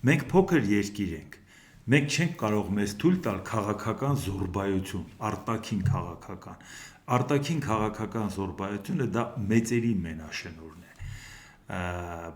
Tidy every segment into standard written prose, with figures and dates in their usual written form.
Մենք փոքր երկիր ենք, մենք չենք կարող մեզ թույլ տալ քաղաքական զոռբայություն, արտաքին քաղաքական զոռբայությունը դա մեծերի մենաշնորհն է,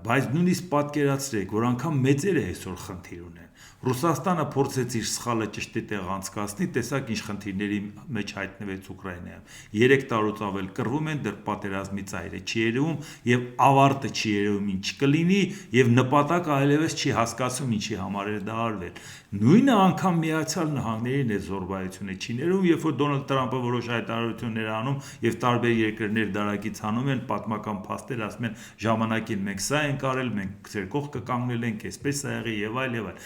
բայց նույնիսկ պատկերացրեք, որ անգամ մեծերը այսօր խնդիր ունեն, Ռուսաստանը փորձեց իր սխալը ճշտի տեղ անցկացնի, տեսակ ինչ խնդիրների մեջ հայտնվեց Ուկրաինայում, 3 տարուց ավել կռվում են, դեռ պատերազմի ծայրը չի երևում եւ ավարտը չի երևում ինչ կլինի եւ նպատակը այլևս չի հասկացում ինչի համար է դա արվել։ Նույնը անգամ Միացյալ Նահանգներին է զոռբայությունը չի ներում, երբ որ Դոնալդ Տրամփը որոշ հայտարարություններ անում եւ տարբեր երկրներ դարակից հանում են պատմական փաստեր, ասում են ժամանակին մենք սա ենք արել, մենք ձեր կողքը կանգնել ենք, այսպես է եղել եւ այլ եւ այլ։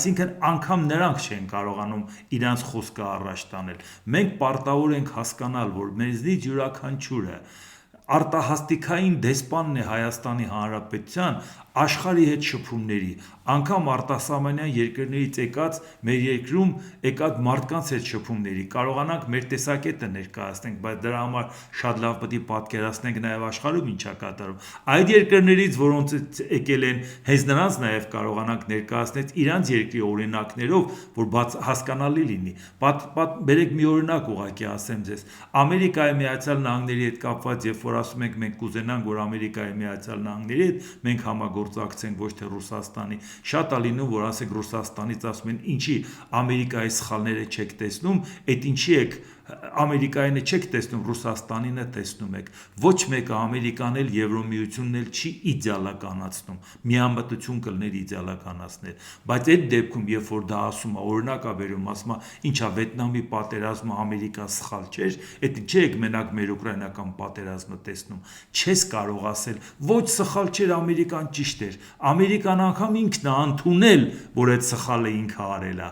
Այսինքն անգամ նրանք չեն կարողանում իրանց խոսքը առաջ տանել։ Մենք պարտավոր ենք հասկանալ, որ մեզնից յուրաքանչյուրը արտահասթիկային դեսպանն է Հայաստանի Հանրապետության աշխարհի հետ շփումների, անգամ արտասահմանյան երկրներից եկած մեր երկրում եկած մարդկանց հետ շփումների, կարողանանք մեր տեսակետը ներկայացնենք, բայց դրա համար շատ լավ պետք է պատկերացնենք նաև աշխարհում ինչա կատարում։ Այդ երկրներից, որոնց եկել են, հենց նրանց նաև կարողանանք ներկայացնել իրանց երկրի օրինակներով, որ հասկանալի լինի։ Բերեք մի օրինակ ուղղակի ասեմ ձեզ։ Ամերիկայի Միացյալ Նահանգների հետ կապված, երբ որ ասում ենք մենք կուզենանք, որ Ամերիկայի Միացյալ Նահանգների հետ մենք համագործակցենք, ոչ թե Ռուսաստանի, շատ է լինում, որ ասեք Ռուսաստանից ասում են ինչի Ամերիկայի սխալները չեք տեսնում, այդ ինչի եք Ամերիկայինը չեք տեսնում, Ռուսաստանինը տեսնում եք։ Ոչ մեկը Ամերիկան էլ Եվրոմիությունն էլ չի իդեալականացնում, միամտություն կլներ իդեալականացնել, բայց այդ դեպքում, երբ որ դա ասում է, օրինակ է բերում, ասում է, ինչա Վիետնամի պատերազմը Ամերիկա սխալ չէր, այդ ինչի եք մենակ մեր ուկրաինական պատերազմը տեսնում, չես կարող ասել, ոչ սխալ չէր, Ամերիկան ճիշտ էր, Ամերիկան անգամ ինքն է ընդունել, որ այդ սխալը ինքը արել է,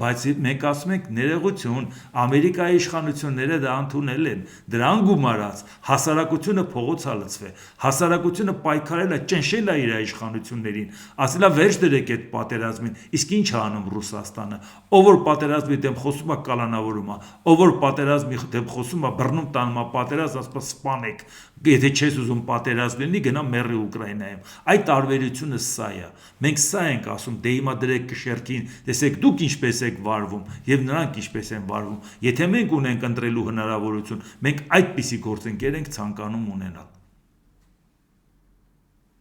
բայց մենք ասում ենք ներողություն, Ամերիկայի իշխանությունները դա ընդունել են, դրան գումարած հասարակությունը փողոց է լցվել, հասարակությունը պայքարել է, ճնշել է իր իշխանություններին, ասել է վերջ դրեք այդ պատերազմին, իսկ ինչ է անում Ռուսաստանը, ով որ պատերազմի դեմ խոսում է կալանավորում է, ով որ պատերազմի դեմ խոսում է բռնում տանում է պատերազմ, ասում է սպանեք, եթե չես ուզում պատերազմ լինի, գնա մեռի Ուկրաինայում։ Այդ տարբերությունը սա է։ Մենք սա ենք ասում, դե հիմա դրեք կշեռքին, տեսեք դուք ինչպես եք վարվում եւ նրանք ինչպես են վարվում։ Եթե մենք ունենք ընտրելու հնարավորություն, մենք այդպիսի գործընկեր ենք ցանկանում ունենալ։